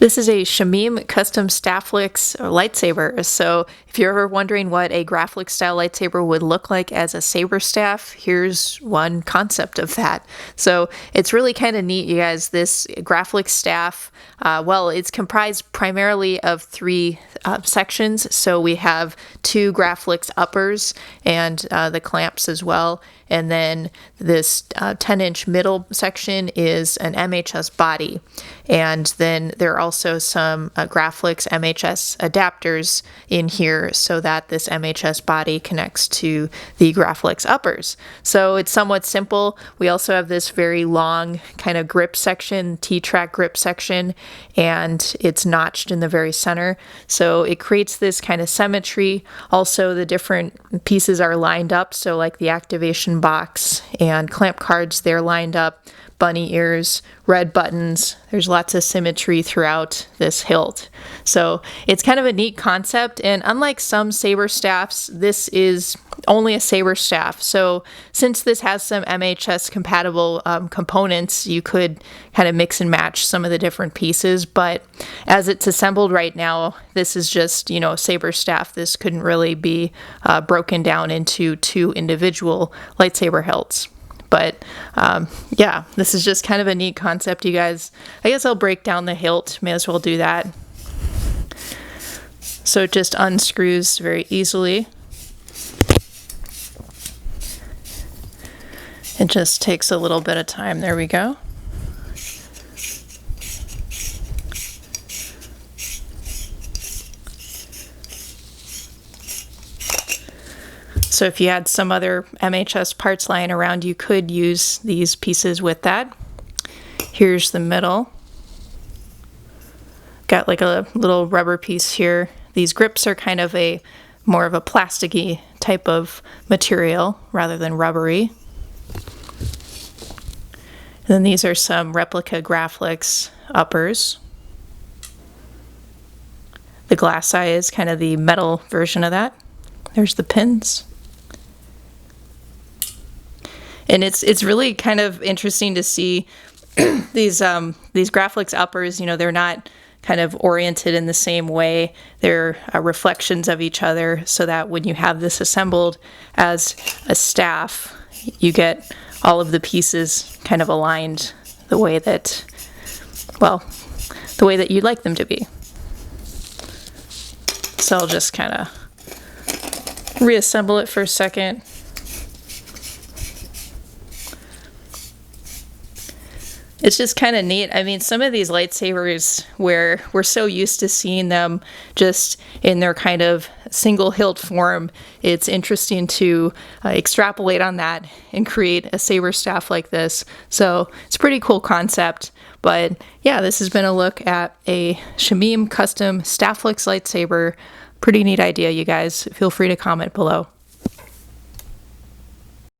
This is a Shameem custom Stafflex lightsaber. So if you're ever wondering what a Graflex style lightsaber would look like as a Saberstaff, here's one concept of that. So it's really kind of neat, you guys. This Graflex staff, well, it's comprised primarily of three sections. So we have two Graflex uppers and the clamps as well. And then this 10-inch middle section is an MHS body. And then there are also some Graflex MHS adapters in here so that this MHS body connects to the Graflex uppers. So it's somewhat simple. We also have this very long kind of grip section, T-track grip section, and it's notched in the very center. So it creates this kind of symmetry. Also, the different pieces are lined up. So like the activation box and clamp cards, they're lined up. Bunny ears, red buttons. There's lots of symmetry throughout this hilt. So it's kind of a neat concept, and unlike some saber staffs, this is only a saber staff. So since this has some MHS compatible components, you could kind of mix and match some of the different pieces, but as it's assembled right now, this is just, you know, a saber staff. This couldn't really be broken down into two individual lightsaber hilts. But yeah, this is just kind of a neat concept, you guys. I guess I'll break down the hilt. May as well do that. So it just unscrews very easily. It just takes a little bit of time. There we go. So if you had some other MHS parts lying around, you could use these pieces with that. Here's the middle. Got like a little rubber piece here. These grips are kind of more of a plasticky type of material rather than rubbery. And then these are some replica Graflex uppers. The glass eye is kind of the metal version of that. There's the pins. And it's really kind of interesting to see these Graflex uppers. You know, they're not kind of oriented in the same way. They're reflections of each other, so that when you have this assembled as a staff, you get all of the pieces kind of aligned the way that, well, the way that you'd like them to be. So I'll just kind of reassemble it for a second. It's just kind of neat. I mean, some of these lightsabers where we're so used to seeing them just in their kind of single hilt form, it's interesting to extrapolate on that and create a saber staff like this. So it's a pretty cool concept. But yeah, this has been a look at a Shameem custom Stafflex lightsaber. Pretty neat idea, you guys. Feel free to comment below.